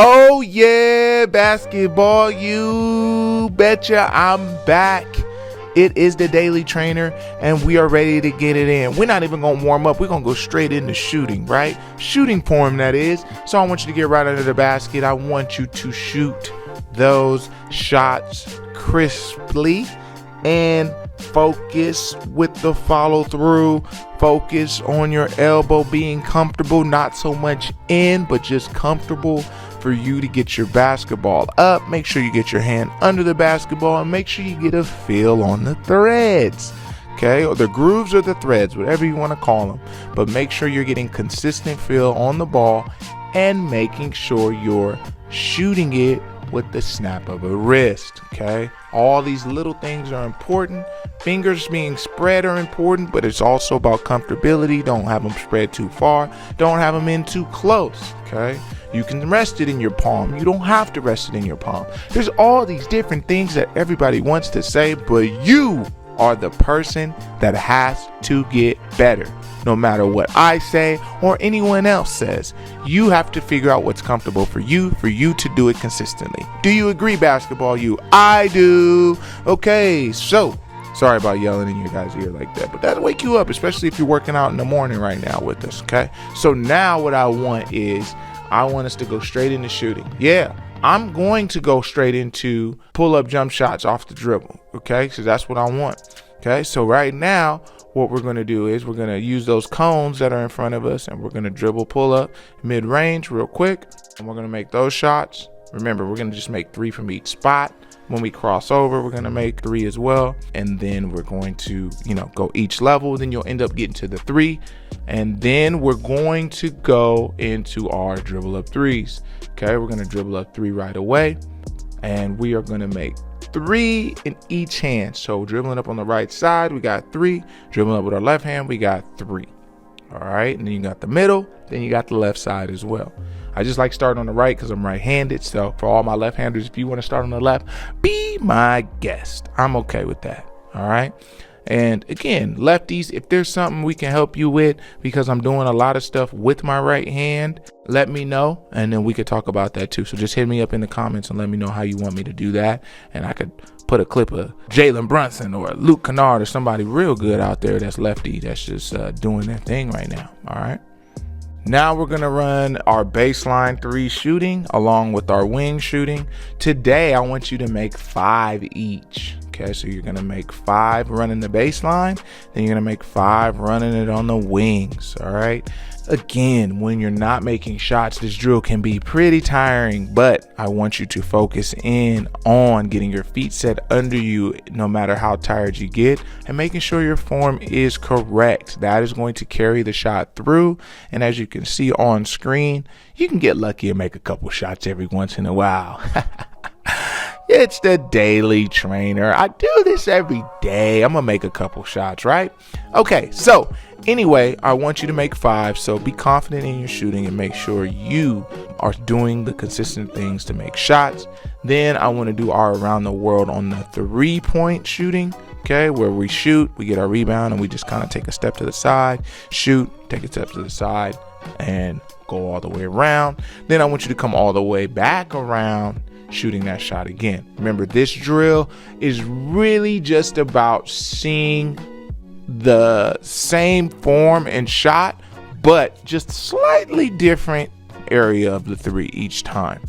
Oh yeah, basketball, you betcha I'm back. It is the Daily Trainer, and we are ready to get it in. We're not even going to warm up. We're going to go straight into shooting, right? Shooting form, that is. So I want you to get right under the basket. I want you to shoot those shots crisply and focus with the follow through. Focus on your elbow being comfortable, not so much in, but just comfortable for you to get your basketball up. Make sure you get your hand under the basketball and make sure you get a feel on the threads, okay, or the grooves or the threads, whatever you want to call them. But make sure you're getting consistent feel on the ball and making sure you're shooting it with the snap of a wrist, okay? All these little things are important. Fingers being spread are important, but it's also about comfortability. Don't have them spread too far. Don't have them in too close, okay? You can rest it in your palm. You don't have to rest it in your palm. There's all these different things that everybody wants to say, but you are the person that has to get better. No matter what I say or anyone else says, you have to figure out what's comfortable for you to do it consistently. Do you agree, basketball? You? I do. Okay, so sorry about yelling in your guys' ear like that, but that'll wake you up, especially if you're working out in the morning right now with us, okay? So now what I want is I want us to go straight into shooting. Yeah, I'm going to go straight into pull-up jump shots off the dribble, okay? So that's what I want, okay? So right now, what we're going to do is we're going to use those cones that are in front of us, and we're going to dribble pull-up mid-range real quick, and we're going to make those shots. Remember, we're going to just make 3 from each spot. When we cross over, we're going to make 3 as well, and then we're going to, go each level. Then you'll end up getting to the 3, and then we're going to go into our dribble up 3s. Okay, we're going to dribble up 3 right away, and we are going to make 3 in each hand. So dribbling up on the right side, we got 3. Dribbling up with our left hand, we got 3. All right, and then you got the middle, then you got the left side as well. I just like starting on the right because I'm right-handed. So for all my left-handers, if you want to start on the left, be my guest. I'm okay with that. All right. And again, lefties, if there's something we can help you with, because I'm doing a lot of stuff with my right hand, let me know, and then we could talk about that too. So just hit me up in the comments and let me know how you want me to do that, and I could put a clip of Jalen Brunson or Luke Kennard or somebody real good out there that's lefty that's just doing their thing right now. All right. Now we're going to run our baseline 3 shooting along with our wing shooting. Today, I want you to make 5 each. Okay, so you're going to make 5 running the baseline, then you're going to make 5 running it on the wings. All right. Again, when you're not making shots, this drill can be pretty tiring, but I want you to focus in on getting your feet set under you no matter how tired you get, and making sure your form is correct. That is going to carry the shot through. And as you can see on screen, you can get lucky and make a couple shots every once in a while. It's the Daily Trainer. I do this every day. I'm going to make a couple shots, right? Okay, so anyway, I want you to make 5. So be confident in your shooting and make sure you are doing the consistent things to make shots. Then I want to do our around the world on the 3-point shooting. Okay, where we shoot, we get our rebound, and we just kind of take a step to the side, shoot, take a step to the side, and go all the way around. Then I want you to come all the way back around, shooting that shot again. Remember, this drill is really just about seeing the same form and shot, but just slightly different area of the 3 each time.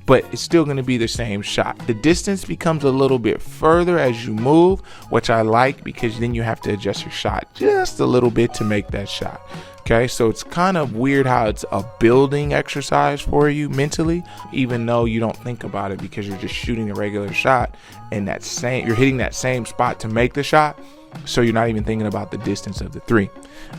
But it's still going to be the same shot. The distance becomes a little bit further as you move, which I like, because then you have to adjust your shot just a little bit to make that shot. Okay, so it's kind of weird how it's a building exercise for you mentally, even though you don't think about it because you're just shooting a regular shot, and you're hitting that same spot to make the shot. So you're not even thinking about the distance of the 3.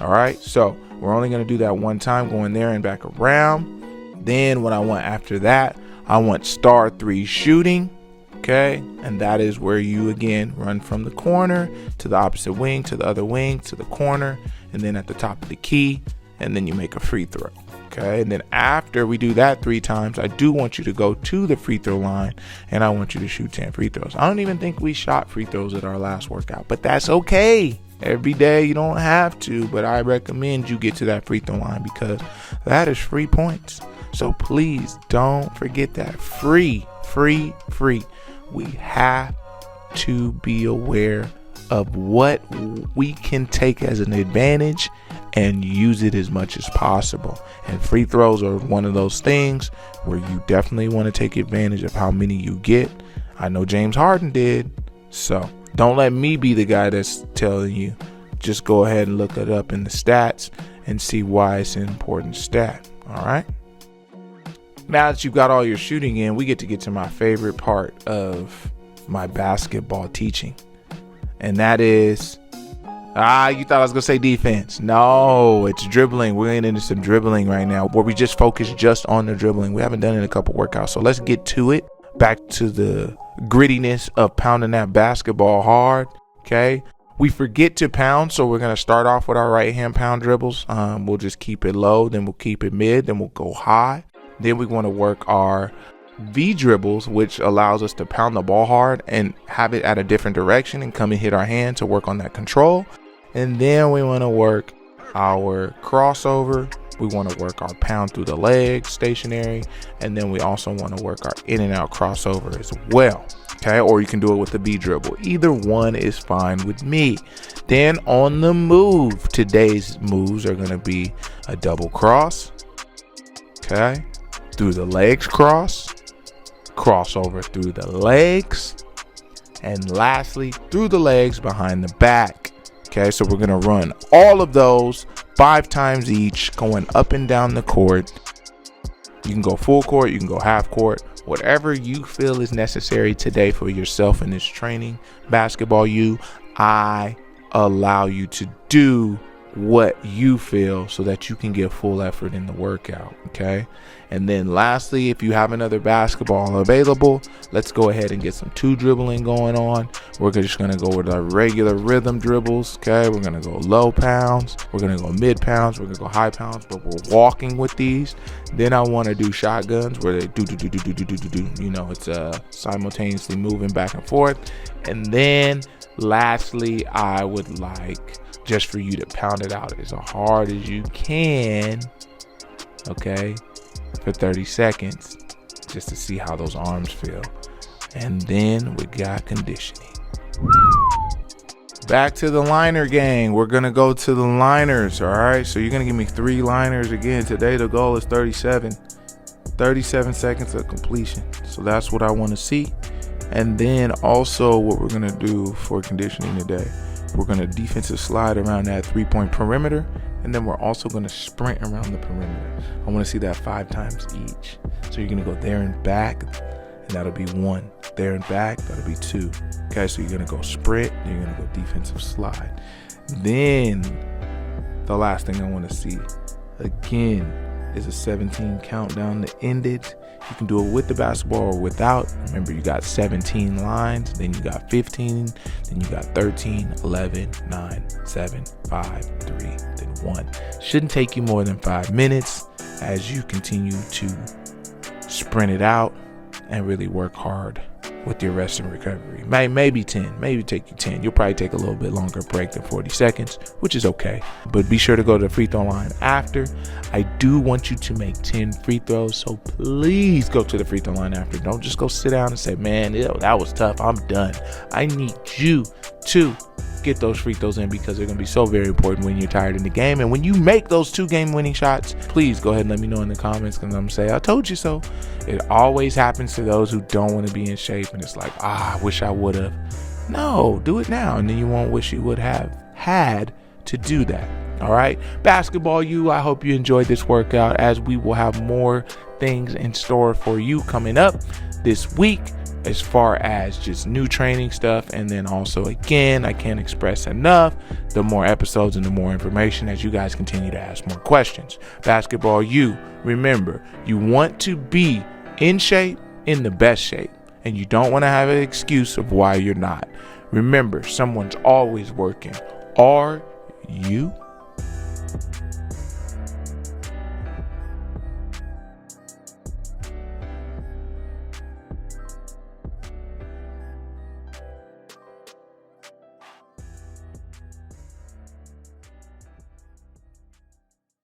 All right, so we're only going to do that one time, going there and back around. Then what I want after that, I want star 3 shooting. Okay, and that is where you again run from the corner to the opposite wing, to the other wing, to the corner, and then at the top of the key, and then you make a free throw. Okay, and then after we do that 3 times, I do want you to go to the free throw line, and I want you to shoot 10 free throws. I don't even think we shot free throws at our last workout, but that's okay. Every day you don't have to, but I recommend you get to that free throw line because that is free points. So please don't forget that. Free. We have to be aware of what we can take as an advantage and use it as much as possible. And free throws are one of those things where you definitely want to take advantage of how many you get. I know James Harden did. So don't let me be the guy that's telling you. Just go ahead and look it up in the stats and see why it's an important stat. All right. Now that you've got all your shooting in, we get to my favorite part of my basketball teaching. And that is, you thought I was going to say defense. No, it's dribbling. We're getting into some dribbling right now where we just focus just on the dribbling. We haven't done it in a couple workouts. So let's get to it. Back to the grittiness of pounding that basketball hard. Okay. We forget to pound. So we're going to start off with our right hand pound dribbles. We'll just keep it low. Then we'll keep it mid. Then we'll go high. Then we want to work our V dribbles, which allows us to pound the ball hard and have it at a different direction and come and hit our hand to work on that control. And then we want to work our crossover. We want to work our pound through the legs, stationary. And then we also want to work our in and out crossover as well. Okay, or you can do it with the B dribble. Either one is fine with me. Then on the move, today's moves are going to be a double cross. Okay, through the legs crossover through the legs, and lastly through the legs behind the back. Okay, so we're going to run all of those 5 times each, going up and down the court. You can go full court, you can go half court, whatever you feel is necessary today for yourself in this training. Basketball I allow you to do what you feel so that you can get full effort in the workout. Okay. And then lastly, if you have another basketball available, let's go ahead and get some 2 dribbling going on. We're just going to go with our regular rhythm dribbles. Okay. We're going to go low pounds. We're going to go mid pounds. We're going to go high pounds, but we're walking with these. Then I want to do shotguns where they do. You know, it's simultaneously moving back and forth. And then lastly, I would like just for you to pound it out as hard as you can, okay, for 30 seconds, just to see how those arms feel. And then we got conditioning. Back to the liner gang. We're going to go to the liners, all right? So you're going to give me 3 liners again. Today the goal is 37 seconds of completion. So that's what I want to see. And then also what we're going to do for conditioning today, we're going to defensive slide around that 3-point perimeter. And then we're also going to sprint around the perimeter. I want to see that 5 times each. So you're going to go there and back, and that'll be 1. There and back, that'll be 2. Okay, so you're going to go sprint, you're going to go defensive slide. Then the last thing I want to see, again, is a 17 countdown to end it. You can do it with the basketball or without. Remember, you got 17 lines, then you got 15, then you got 13, 11, 9, 7, 5, 3, then 1. Shouldn't take you more than 5 minutes as you continue to sprint it out and really work hard with your rest and recovery. Maybe 10, maybe take you 10. You'll probably take a little bit longer break than 40 seconds, which is okay. But be sure to go to the free throw line after. I do want you to make 10 free throws, so please go to the free throw line after. Don't just go sit down and say, man, that was tough, I'm done. I need you to get those free throws in because they're going to be so very important when you're tired in the game. And when you make those 2 game-winning shots, please go ahead and let me know in the comments, because I'm going to say, I told you so. It always happens to those who don't want to be in shape, and it's like, I wish I would have. No, do it now, and then you won't wish you would have had to do that. All right, basketball I hope you enjoyed this workout, as we will have more things in store for you coming up this week, as far as just new training stuff. And then also, again, I can't express enough, the more episodes and the more information as you guys continue to ask more questions. Basketball remember, you want to be in shape, in the best shape, and you don't want to have an excuse of why you're not. Remember, someone's always working. Are you?